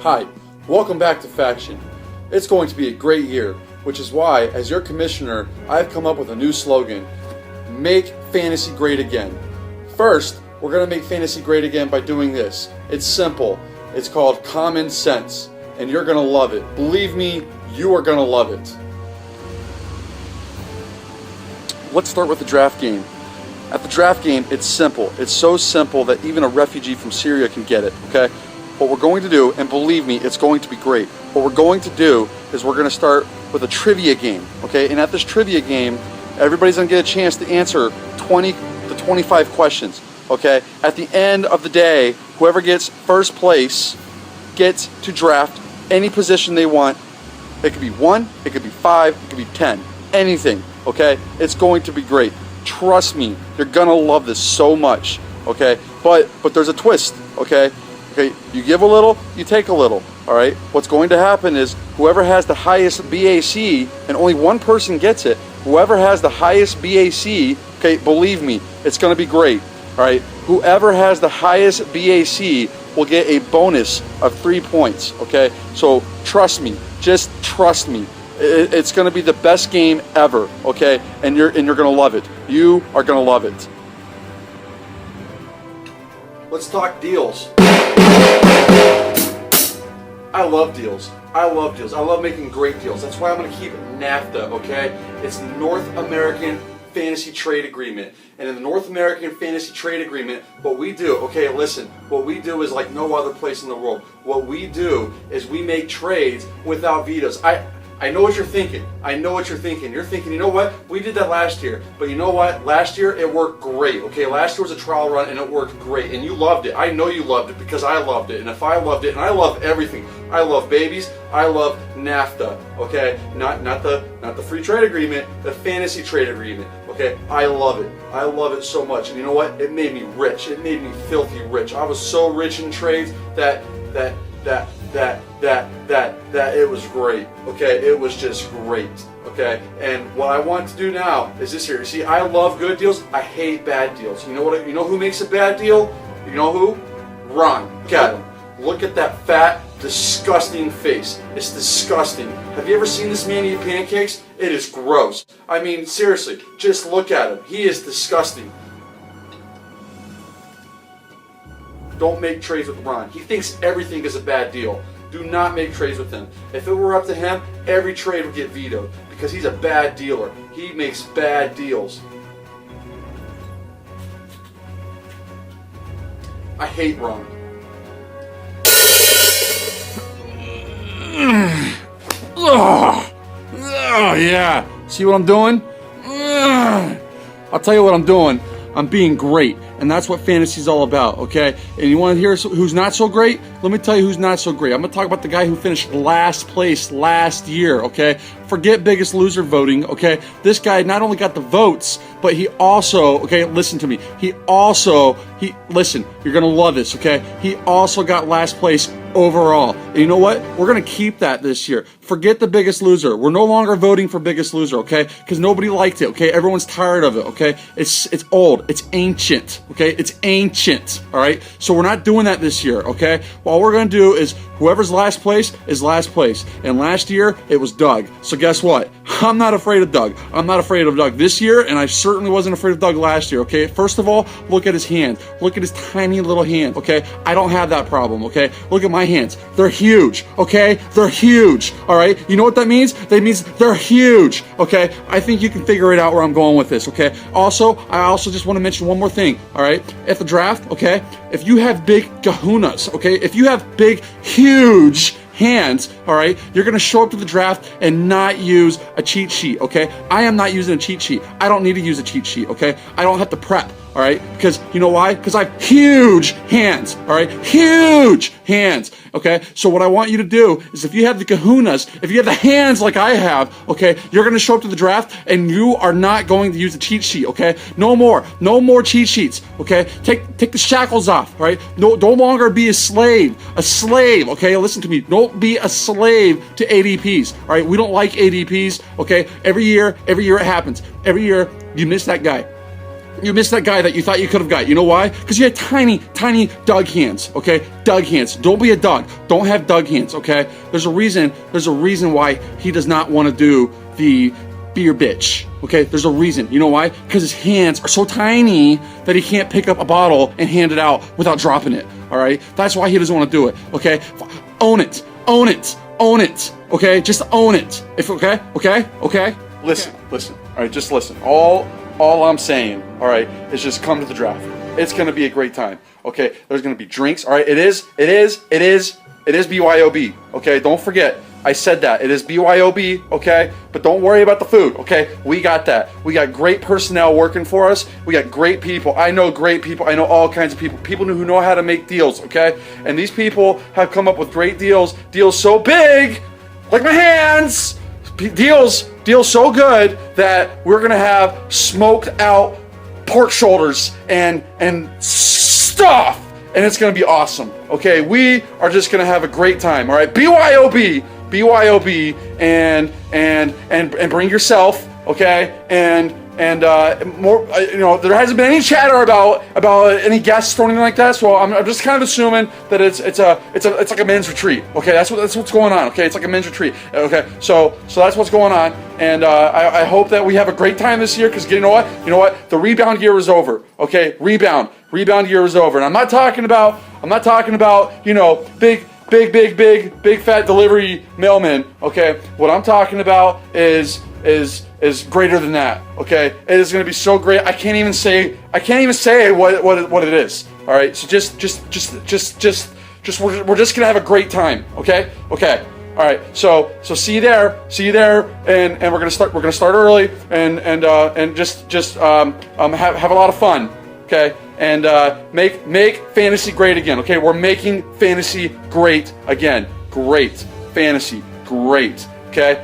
Hi, welcome back to Faction. It's going to be a great year, which is why, as your commissioner, I've come up with a new slogan: Make Fantasy Great Again. First, we're going to make fantasy great again by doing this. It's simple. It's called Common Sense, and you're going to love it. Believe me, you are going to love it. Let's start with the draft game. At the draft game, it's simple. It's so simple that even a refugee from Syria can get it, okay? What we're going to do, and believe me, it's going to be great. What we're going to do is we're going to start with a trivia game, okay? And at this trivia game, everybody's going to get a chance to answer 20 to 25 questions, okay? At the end of the day, whoever gets first place gets to draft any position they want. It could be 1, it could be 5, it could be 10, anything, okay? It's going to be great. Trust me, you're gonna love this so much, okay? But there's a twist, okay? Okay, you give a little, you take a little, all right? What's going to happen is whoever has the highest BAC, and only one person gets it, whoever has the highest BAC, okay, believe me, it's gonna be great, all right? Whoever has the highest BAC will get a bonus of 3 points, okay? So trust me, just trust me. It's going to be the best game ever, okay? And you're going to love it. You are going to love it. Let's talk deals. I love deals. I love deals. I love making great deals. That's why I'm going to keep NAFTA, okay? It's North American Fantasy Trade Agreement. And in the North American Fantasy Trade Agreement, what we do, okay, listen, what we do is like no other place in the world. What we do is we make trades without vetoes. I know what you're thinking. I know what you're thinking. You're thinking, you know what? We did that last year. But you know what? Last year, it worked great. Okay, last year was a trial run, and it worked great. And you loved it. I know you loved it because I loved it. And if I loved it, and I love everything. I love babies. I love NAFTA. Okay, not the free trade agreement, the fantasy trade agreement. Okay, I love it. I love it so much. And you know what? It made me rich. It made me filthy rich. I was so rich in trades that it was great, okay? It was just great, okay? And what I want to do now is this here. You see, I love good deals. I hate bad deals. You know who makes a bad deal? You know who? Ron. Look at him. Look at that fat, disgusting face. It's disgusting. Have you ever seen this man eat pancakes? It is gross. I mean, seriously, just look at him. He is disgusting. Don't make trades with Ron. He thinks everything is a bad deal. Do not make trades with him. If it were up to him, every trade would get vetoed because he's a bad dealer. He makes bad deals. I hate Ron. Oh, yeah. See what I'm doing? I'll tell you what I'm doing. I'm being great, and that's what fantasy is all about, okay? And you want to hear who's not so great? Let me tell you who's not so great. I'm going to talk about the guy who finished last place last year, okay? Forget Biggest Loser voting, okay? This guy not only got the votes, but he also, okay, listen to me. Listen, you're going to love this, okay? He also got last place overall. And you know what? We're going to keep that this year. Forget the Biggest Loser. We're no longer voting for Biggest Loser, okay? Because nobody liked it, okay? Everyone's tired of it, okay? It's old. It's ancient, okay? It's ancient, all right? So we're not doing that this year, okay? All we're going to do is whoever's last place is last place. And last year, it was Doug. So guess what? I'm not afraid of Doug. I'm not afraid of Doug this year, and I certainly wasn't afraid of Doug last year, okay? First of all, look at his hand. Look at his tiny little hand, okay? I don't have that problem, okay? Look at my hands. They're huge, okay? They're huge, all right? You know what that means? That means they're huge, okay? I think you can figure it out where I'm going with this, okay? I also just want to mention one more thing, all right? At the draft, okay? If you have big kahunas, okay? If you have big, huge hands, all right, you're going to show up to the draft and not use a cheat sheet, okay? I am not using a cheat sheet. I don't need to use a cheat sheet, okay? I don't have to prep, all right? Because you know why? Because I have huge hands, all right? Huge hands, okay? So what I want you to do is if you have the kahunas, if you have the hands like I have, okay, you're going to show up to the draft and you are not going to use the cheat sheet, okay? No more cheat sheets, okay? Take the shackles off, all right? No longer be a slave, okay? Listen to me. Don't be a slave to ADPs, all right? We don't like ADPs, okay? Every year it happens. Every year you miss that guy. You missed that guy that you thought you could have got. You know why? Because you had tiny, tiny Doug hands, okay? Doug hands. Don't be a Doug. Don't have Doug hands, okay? There's a reason why he does not want to do the be your bitch, okay? There's a reason. You know why? Because his hands are so tiny that he can't pick up a bottle and hand it out without dropping it, all right? That's why he doesn't want to do it, okay? Own it. Own it. Own it, okay? Just own it. Okay? Listen. All right, just listen. All I'm saying, all right, is just come to the draft. It's gonna be a great time. Okay, there's gonna be drinks. All right, it is BYOB. Okay, don't forget, I said that. It is BYOB. Okay, but don't worry about the food. Okay, we got that. We got great personnel working for us. We got great people. I know great people. I know all kinds of people. People who know how to make deals. Okay, and these people have come up with great deals. Deals so big, like my hands. Deals so good that we're gonna have smoked out pork shoulders and stuff, and it's gonna be awesome. Okay, we are just gonna have a great time. All right, BYOB, and bring yourself. Okay, and more. There hasn't been any chatter about any guests or anything like that. So I'm just kind of assuming that it's like a men's retreat. Okay, that's what's going on. Okay, it's like a men's retreat. Okay, so that's what's going on, and I hope that we have a great time this year. Because you know what, the rebound year is over. Okay, rebound year is over, and I'm not talking about big fat delivery mailman. Okay, what I'm talking about is greater than that. Okay, it is going to be so great. I can't even say what it is. All right, so just we're just gonna have a great time. Okay. All right, so see you there, and we're gonna start early, and just have a lot of fun. Okay, and make fantasy great again. Okay, we're making fantasy great again. Great fantasy, great. Okay,